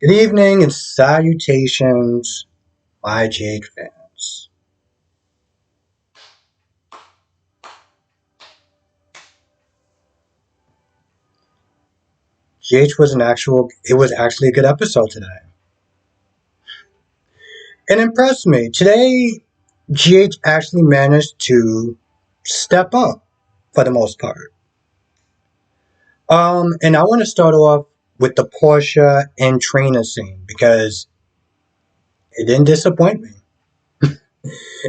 Good evening and salutations, my Jade fans. It was actually a good episode today. It impressed me. Today, GH actually managed to step up for the most part. And I want to start off with the Portia and Trina scene because it didn't disappoint me.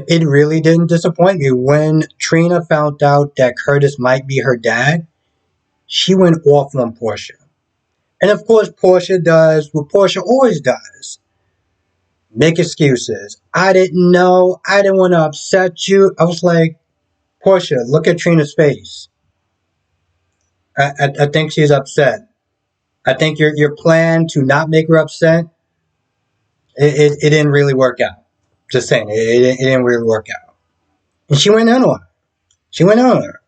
It really didn't disappoint me. When Trina found out that Curtis might be her dad, she went off on Portia. And of course, Portia does what Portia always does, make excuses. I didn't know. I didn't want to upset you. I was like, Portia, look at Trina's face. I think she's upset. I think your plan to not make her upset, it didn't really work out. Just saying, it didn't really work out. And she went in on her. She went in on her.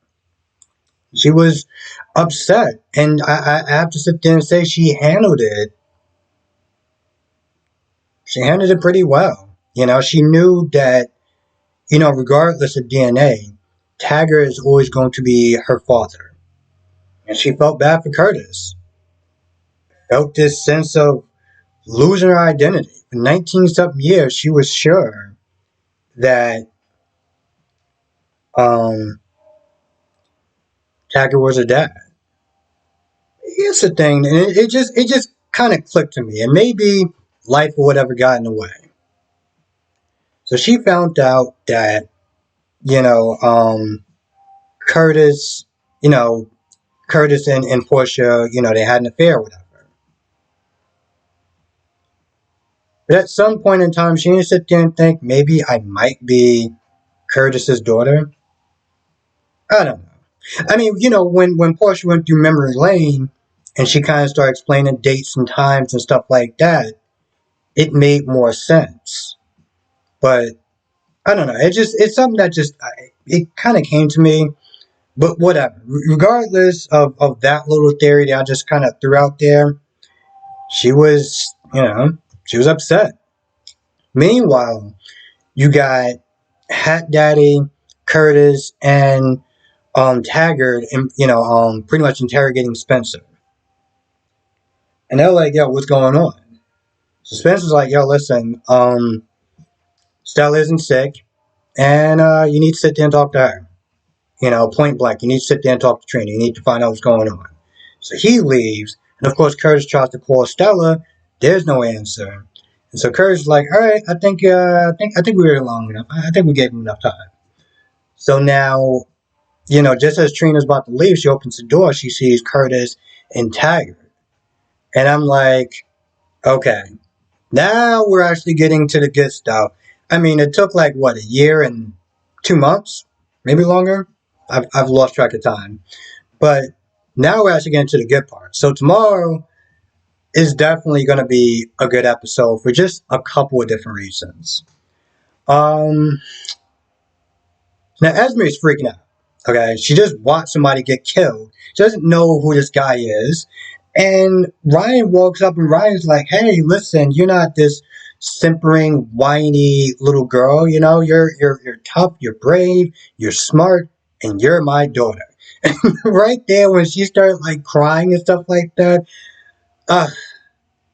She was upset. And I have to sit there and say she handled it. She handled it pretty well. She knew that regardless of DNA, Taggart is always going to be her father. And she felt bad for Curtis. Felt this sense of losing her identity. For 19 something years, she was sure that Taggart was her dad. Here's the thing, and it just kind of clicked to me. And maybe life or whatever got in the way. So she found out that, Curtis, Curtis and Portia, they had an affair or whatever. But at some point in time, she didn't sit there and think, maybe I might be Curtis's daughter. I don't know. I mean, when Portia went through memory lane and she kind of started explaining dates and times and stuff like that, it made more sense. But I don't know. It's something that it kind of came to me. But whatever. Regardless of that little theory that I just kind of threw out there, she was, she was upset. Meanwhile, you got Hat Daddy, Curtis, and Taggart, and pretty much interrogating Spencer. And they're like, "Yo, what's going on?" So Spencer's like, "Yo, listen, Stella isn't sick, and you need to sit there and talk to her. Point blank, you need to sit there and talk to Trina. You need to find out what's going on." So he leaves, and of course Curtis tries to call Stella. There's no answer. And so Curtis is like, "All right, I think we were long enough. I think we gave him enough time." So now, just as Trina's about to leave, she opens the door. She sees Curtis and Taggart. And I'm like, okay, now we're actually getting to the good stuff. I mean, it took like, what, a year and 2 months? Maybe longer? I've lost track of time. But now we're actually getting to the good part. So tomorrow is definitely going to be a good episode for just a couple of different reasons. Now, Esme's freaking out. Okay, she just watched somebody get killed. She doesn't know who this guy is. And Ryan walks up and Ryan's like, "Hey, listen, you're not this simpering, whiny little girl. You're tough, you're brave, you're smart, and you're my daughter." And right there, when she started like crying and stuff like that,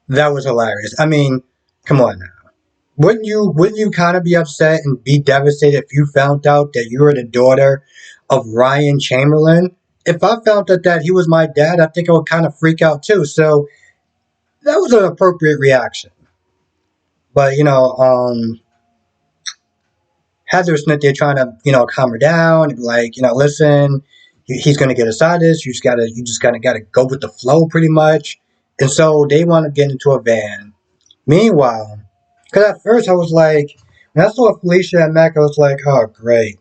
that was hilarious. I mean, come on now. Wouldn't you kind of be upset and be devastated if you found out that you were the daughter of Ryan Chamberlain? If I found out that he was my dad, I think I would kind of freak out too. So that was an appropriate reaction. But Heather Smith, they're trying to calm her down and be like, listen, he's gonna get us out of this. You just gotta go with the flow, pretty much. And so they want to get into a van. Meanwhile, because at first I was like, when I saw Felicia and Mac, I was like, oh great,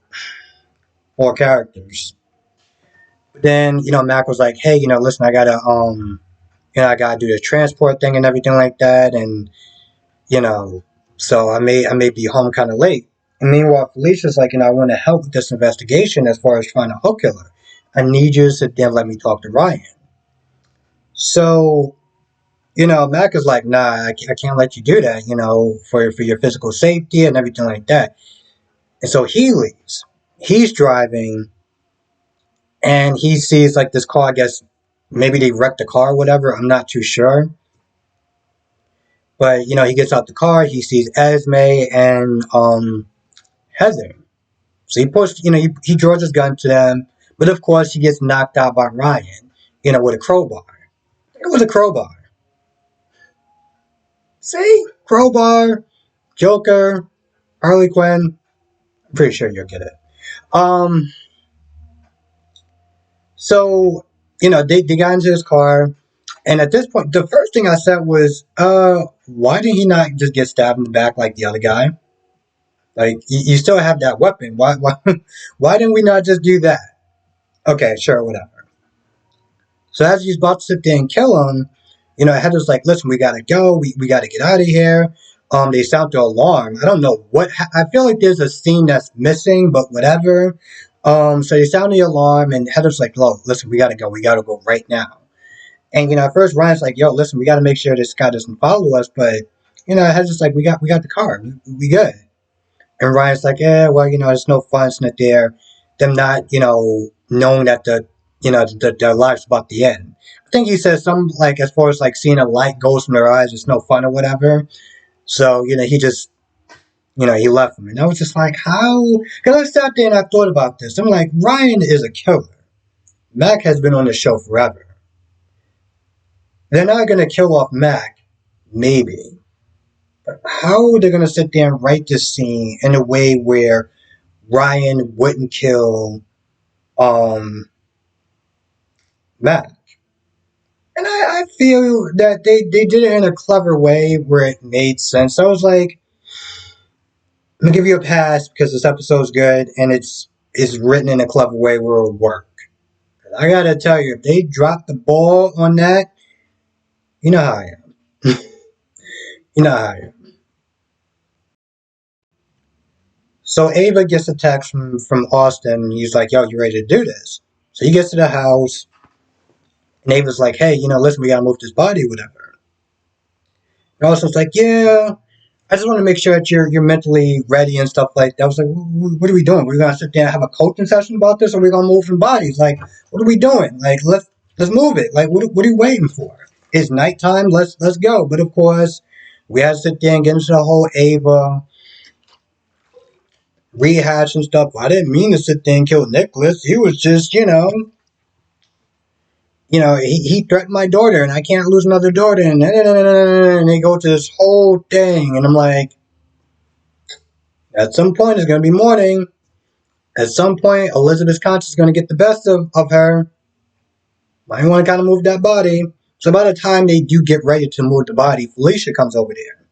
more characters. But then Mac was like, hey, listen, I gotta do the transport thing and everything like that, and so I may be home kind of late. And meanwhile, Felicia's like, I want to help with this investigation as far as trying to hook Killer. I need you to sit there and let me talk to Ryan. So, Mac is like, nah, I can't let you do that, for your physical safety and everything like that. And so he leaves. He's driving and he sees like this car, I guess maybe they wrecked the car or whatever. I'm not too sure. But, he gets out the car, he sees Esme and Heather. So he pushed, he draws his gun to them. But of course, he gets knocked out by Ryan, with a crowbar. It was a crowbar. See? Crowbar, Joker, Harley Quinn. I'm pretty sure you'll get it. Um, so, they got into his car. And at this point, the first thing I said was, why did he not just get stabbed in the back like the other guy? Like, you still have that weapon. Why didn't we not just do that? Okay, sure, whatever. So as he's about to sit there and kill him, Heather's like, listen, we gotta go. We gotta get out of here. They sound the alarm. I don't know what. I feel like there's a scene that's missing, but whatever. So they sound the alarm, and Heather's like, "Look, listen, we gotta go. We gotta go right now." And at first Ryan's like, "Yo, listen, we gotta make sure this guy doesn't follow us." But Heather's like, "We got the car. We good." And Ryan's like, "Yeah, well, it's no fun sitting there, them not, knowing that their life's about to end." I think he says something like, as far as like seeing a light goes from their eyes, it's no fun or whatever. So, he just, he left him. And I was just like, how? Because I sat there and I thought about this. I'm like, Ryan is a killer. Mac has been on the show forever. They're not going to kill off Mac, maybe. But how are they going to sit there and write this scene in a way where Ryan wouldn't kill Mac? And I feel that they did it in a clever way where it made sense. I was like, I'm gonna give you a pass because this episode's good and it's written in a clever way where it'll work. I gotta tell you, if they drop the ball on that, you know how I am. You know how I am. So Ava gets a text from Austin. He's like, "Yo, you ready to do this?" So he gets to the house, and Ava's like, "Hey, listen, we gotta move this body, whatever." And Austin's like, "Yeah, I just want to make sure that you're mentally ready and stuff like that." I was like, "What are we doing? We're gonna sit there and have a coaching session about this, or we're gonna move some bodies? Like, what are we doing? Like, let's move it. Like, what are you waiting for? It's nighttime. Let's go." But of course, we had to sit there and get into the whole Ava rehash and stuff. I didn't mean to sit there and kill Nicholas. He was just, he threatened my daughter, and I can't lose another daughter, and they go to this whole thing, and I'm like, at some point it's gonna be morning. At some point, Elizabeth's conscience is gonna get the best of her. Might want to kind of move that body. So by the time they do get ready to move the body, Felicia comes over there.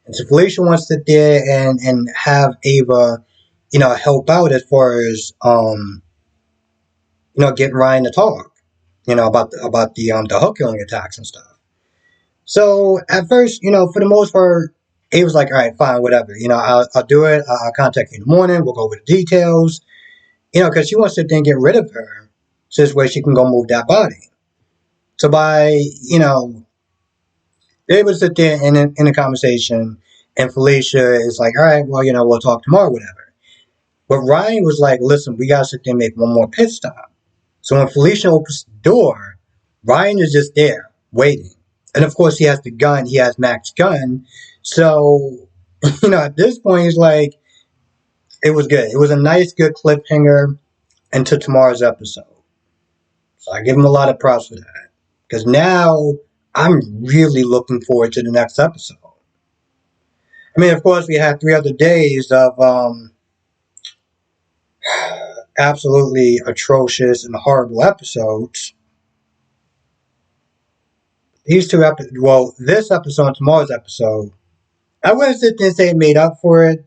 And so Felicia wants to sit there and have Ava, help out as far as getting Ryan to talk, about the hook killing attacks and stuff. So at first, for the most part, Ava's like, all right, fine, whatever. I'll do it. I'll contact you in the morning. We'll go over the details. Because she wants to then get rid of her, so this way she can go move that body. So by, they're able to sit there in a conversation, and Felicia is like, all right, well, we'll talk tomorrow, whatever. But Ryan was like, listen, we got to sit there and make one more pit stop. So when Felicia opens the door, Ryan is just there, waiting. And of course, he has the gun. He has Mac's gun. So, at this point, he's like, it was good. It was a nice, good cliffhanger into tomorrow's episode. So I give him a lot of props for that. Because now I'm really looking forward to the next episode. I mean, of course, we had 3 other days of absolutely atrocious and horrible episodes. These two episodes, well, this episode and tomorrow's episode, I wouldn't sit there and say it made up for it,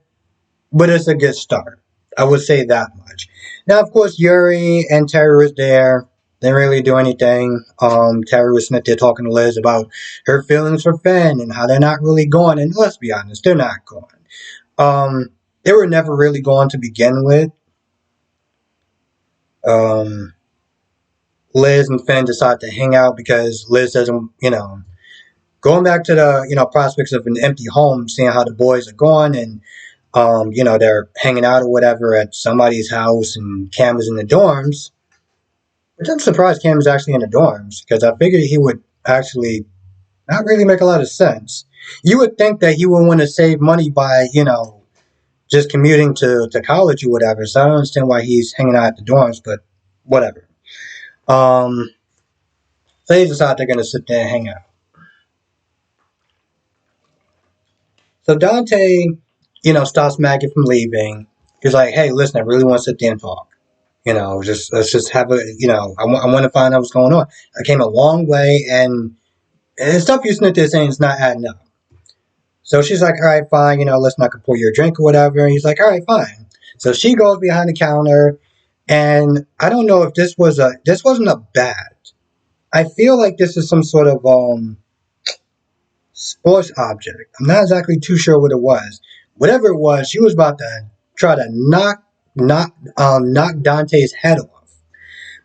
but it's a good start. I would say that much. Now, of course, Yuri and Terry was there. They didn't really do anything. Terry was sitting there talking to Liz about her feelings for Finn and how they're not really going. And let's be honest, they're not going. They were never really going to begin with. Liz and Finn decided to hang out because Liz doesn't, going back to the prospects of an empty home, seeing how the boys are going, and they're hanging out or whatever at somebody's house, and Cam is in the dorms. Which I'm surprised Cam is actually in the dorms because I figured he would actually not really make a lot of sense. You would think that he would want to save money by just commuting to college or whatever. So I don't understand why he's hanging out at the dorms, but whatever. Um, so they decide they're gonna sit there and hang out. So Dante, stops Maggie from leaving. He's like, "Hey, listen, I really want to sit there and talk. Just let's just have a, I want to find out what's going on. I came a long way, and stuff you snit there saying is not adding up." So she's like, "All right, fine. Listen, I can pour you a drink or whatever." And he's like, "All right, fine." So she goes behind the counter, and I don't know if this wasn't a bat. I feel like this is some sort of sports object. I'm not exactly too sure what it was. Whatever it was, she was about to try to knock Dante's head off.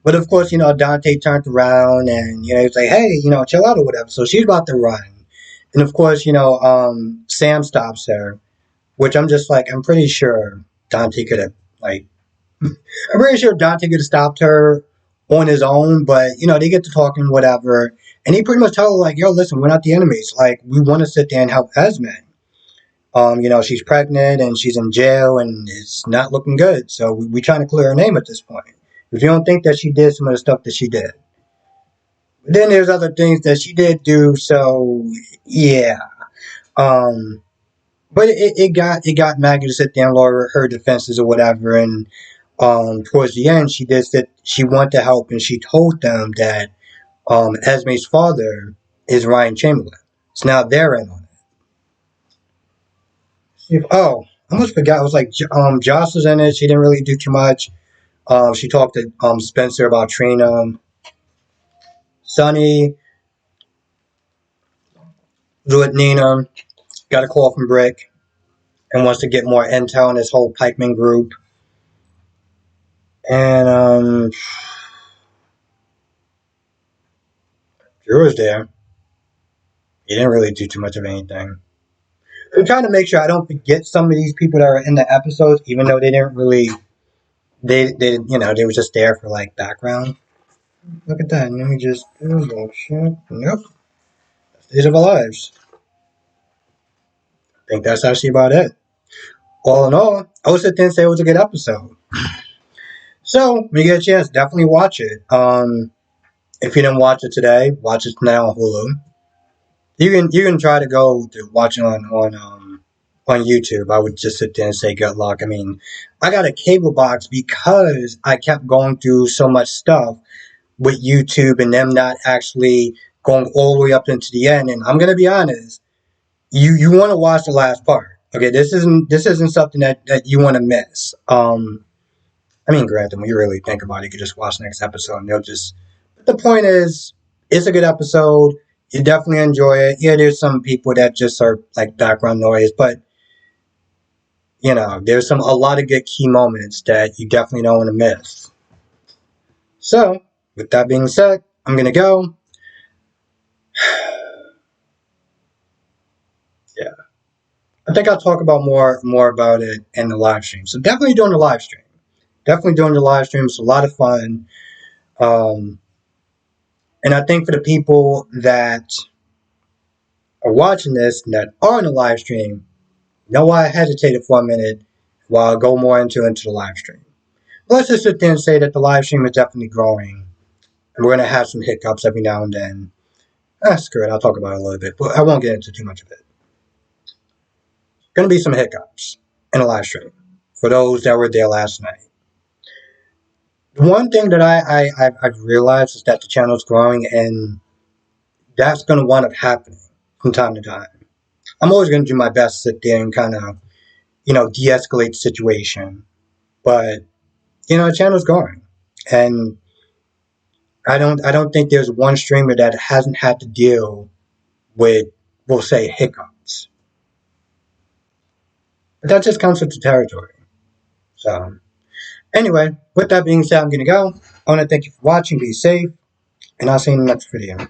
But of course, Dante turned around and he's like, "Hey, chill out or whatever." So she's about to run, and of course, Sam stops her, which I'm just like, I'm pretty sure Dante could have like, I'm pretty sure Dante could have stopped her on his own, but they get to talking, whatever, and he pretty much tell her like, "Yo, listen, we're not the enemies. Like, we want to sit there and help Esme. She's pregnant and she's in jail and it's not looking good. So we trying to clear her name at this point. If you don't think that she did some of the stuff that she did, but then there's other things that she did do. So yeah, um, but it got Maggie to sit there and lower her defenses or whatever, and towards the end, she did that she wanted to help, and she told them that Esme's father is Ryan Chamberlain. So now they're in on it. Oh, I almost forgot. It was like Joss was in it. She didn't really do too much. She talked to Spencer about Trina. Sonny was with Nina. Got a call from Brick and wants to get more intel on this whole Pikeman group. And Drew was there. He didn't really do too much of anything. I'm trying to make sure I don't forget some of these people that are in the episodes, even though they didn't really. They were just there for like background. Look at that. Let me just. Oh shit. Nope. Stage of our lives. I think that's actually about it. All in all, I would sit there and say it was a good episode. So when you get a chance, definitely watch it. If you didn't watch it today, watch it now on Hulu. You can try to go to watch it on YouTube. I would just sit there and say good luck. I mean, I got a cable box because I kept going through so much stuff with YouTube and them not actually going all the way up into the end. And I'm gonna be honest, you want to watch the last part. Okay, this isn't something that you want to miss. I mean, granted, when you really think about it, you could just watch the next episode and they'll just. But the point is, it's a good episode. You definitely enjoy it. Yeah, there's some people that just are like background noise, but there's a lot of good key moments that you definitely don't want to miss. So, with that being said, I'm gonna go. Yeah, I think I'll talk about more about it in the live stream. So definitely doing the live stream. Definitely doing the live stream. It's a lot of fun. Um, and I think for the people that are watching this and that are in the live stream, know why I hesitated for a minute while I go more into the live stream. But let's just sit there and say that the live stream is definitely growing. And we're going to have some hiccups every now and then. Screw it, I'll talk about it a little bit, but I won't get into too much of it. Going to be some hiccups in the live stream for those that were there last night. One thing that I've realized is that the channel is growing, and that's going to wind up happening from time to time. I'm always going to do my best to sit there and kind of, de-escalate the situation. But, the channel's growing. And I don't think there's one streamer that hasn't had to deal with, we'll say, hiccups. But that just comes with the territory. So, anyway, with that being said, I'm going to go. I want to thank you for watching. Be safe. And I'll see you in the next video.